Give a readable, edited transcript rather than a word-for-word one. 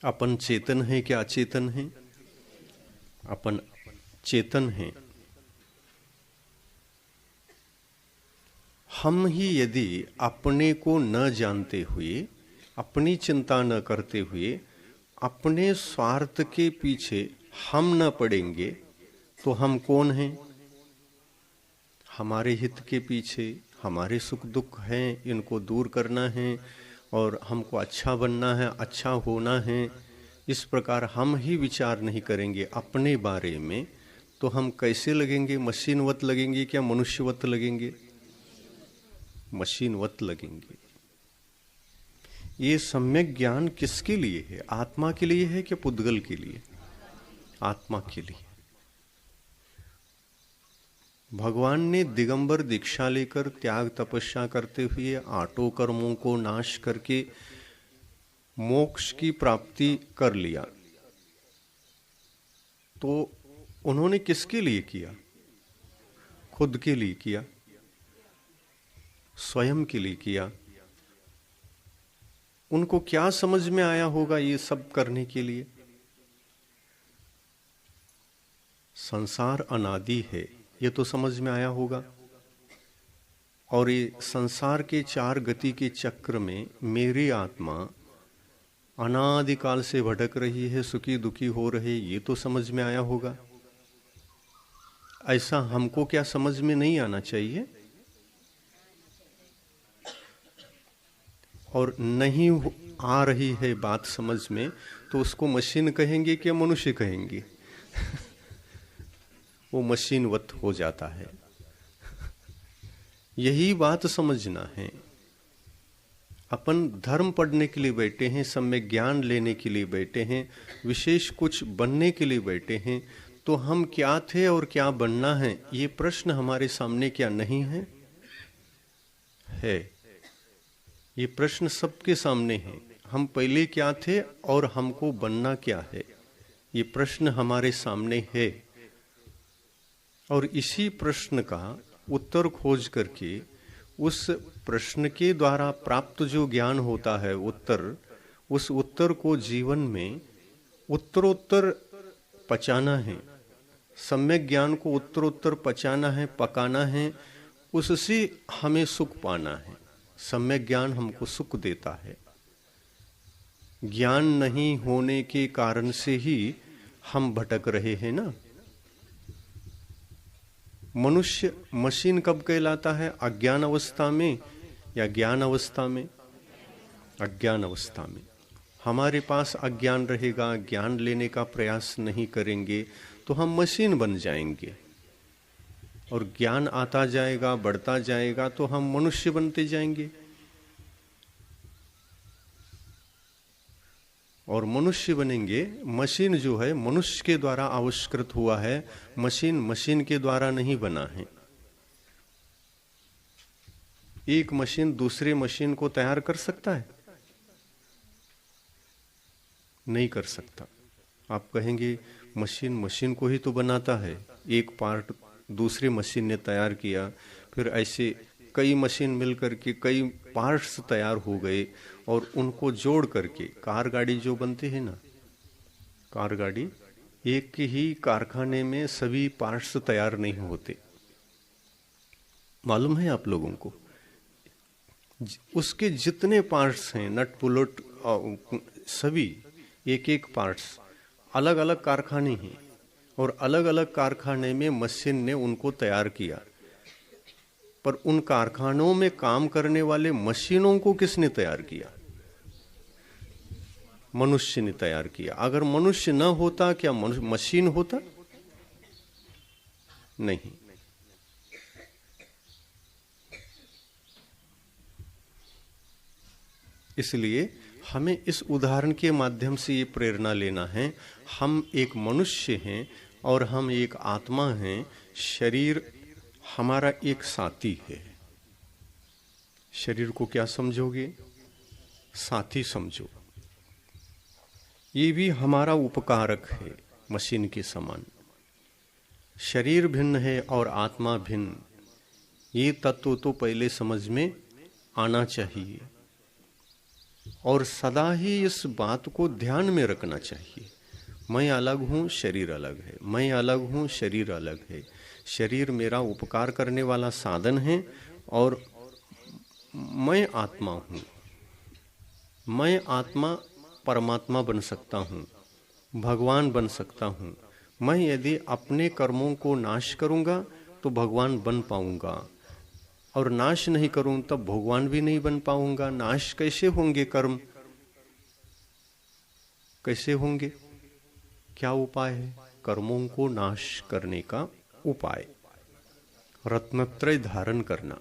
अपन चेतन है क्या अचेतन है? अपन चेतन हैं। हम ही यदि अपने को न जानते हुए, अपनी चिंता न करते हुए, अपने स्वार्थ के पीछे हम न पड़ेंगे तो हम कौन हैं? हमारे हित के पीछे, हमारे सुख दुख हैं, इनको दूर करना है और हमको अच्छा बनना है, अच्छा होना है, इस प्रकार हम ही विचार नहीं करेंगे अपने बारे में तो हम कैसे लगेंगे? मशीनवत लगेंगे क्या मनुष्यवत लगेंगे? मशीनवत लगेंगे। ये सम्यक ज्ञान किसके लिए है? आत्मा के लिए है कि पुद्गल के लिए? आत्मा के लिए। भगवान ने दिगंबर दीक्षा लेकर त्याग तपस्या करते हुए आठों कर्मों को नाश करके मोक्ष की प्राप्ति कर लिया, तो उन्होंने किसके लिए किया? खुद के लिए किया, स्वयं के लिए किया। उनको क्या समझ में आया होगा ये सब करने के लिए? संसार अनादि है, ये तो समझ में आया होगा। और ये संसार के चार गति के चक्र में मेरी आत्मा अनादिकाल से भटक रही है, सुखी दुखी हो रही, ये तो समझ में आया होगा। ऐसा हमको क्या समझ में नहीं आना चाहिए? और नहीं आ रही है बात समझ में तो उसको मशीन कहेंगे क्या मनुष्य कहेंगे? वो मशीनवत हो जाता है। यही बात समझना है। अपन धर्म पढ़ने के लिए बैठे हैं, सम्यक ज्ञान लेने के लिए बैठे हैं, विशेष कुछ बनने के लिए बैठे हैं, तो हम क्या थे और क्या बनना है ये प्रश्न हमारे सामने क्या नहीं है? है। ये प्रश्न सबके सामने है। हम पहले क्या थे और हमको बनना क्या है, ये प्रश्न हमारे सामने है। और इसी प्रश्न का उत्तर खोज करके उस प्रश्न के द्वारा प्राप्त जो ज्ञान होता है उत्तर, उस उत्तर को जीवन में उत्तरोत्तर पचाना है। सम्यक ज्ञान को उत्तरोत्तर पचाना है, पकाना है, उससे हमें सुख पाना है। सम्यक ज्ञान हमको सुख देता है। ज्ञान नहीं होने के कारण से ही हम भटक रहे हैं ना। मनुष्य मशीन कब कहलाता है? अज्ञान अवस्था में या ज्ञान अवस्था में? अज्ञान अवस्था में। हमारे पास अज्ञान रहेगा, ज्ञान लेने का प्रयास नहीं करेंगे तो हम मशीन बन जाएंगे। और ज्ञान आता जाएगा, बढ़ता जाएगा तो हम मनुष्य बनते जाएंगे। और मनुष्य बनेंगे। मशीन जो है मनुष्य के द्वारा आविष्कृत हुआ है, मशीन मशीन के द्वारा नहीं बना है। एक मशीन दूसरे मशीन को तैयार कर सकता है? नहीं कर सकता। आप कहेंगे मशीन मशीन को ही तो बनाता है, एक पार्ट दूसरे मशीन ने तैयार किया, फिर ऐसे कई मशीन मिलकर के कई पार्ट्स तैयार हो गए और उनको जोड़ करके कार गाड़ी जो बनती है ना, कार गाड़ी, एक ही कारखाने में सभी पार्ट्स तैयार नहीं होते। मालूम है आप लोगों को? उसके जितने पार्ट्स हैं, नट पुलट सभी एक एक पार्ट्स अलग अलग कारखाने हैं और अलग अलग कारखाने में मशीन ने उनको तैयार किया। पर उन कारखानों में काम करने वाले मशीनों को किसने तैयार किया? मनुष्य ने तैयार किया। अगर मनुष्य न होता क्या मशीन होता? नहीं। इसलिए हमें इस उदाहरण के माध्यम से ये प्रेरणा लेना है, हम एक मनुष्य हैं और हम एक आत्मा हैं। शरीर हमारा एक साथी है। शरीर को क्या समझोगे? साथी समझो। ये भी हमारा उपकारक है, मशीन के समान। शरीर भिन्न है और आत्मा भिन्न, ये तत्व तो पहले समझ में आना चाहिए। और सदा ही इस बात को ध्यान में रखना चाहिए। मैं अलग हूँ, शरीर अलग है, मैं अलग हूँ, शरीर अलग है। शरीर मेरा उपकार करने वाला साधन है और मैं आत्मा हूँ। मैं आत्मा परमात्मा बन सकता हूँ, भगवान बन सकता हूँ। मैं यदि अपने कर्मों को नाश करूँगा तो भगवान बन पाऊँगा, और नाश नहीं करूँ तब भगवान भी नहीं बन पाऊँगा। नाश कैसे होंगे कर्म, कैसे होंगे? क्या उपाय है? कर्मों को नाश करने का उपाय रत्नत्रय धारण करना।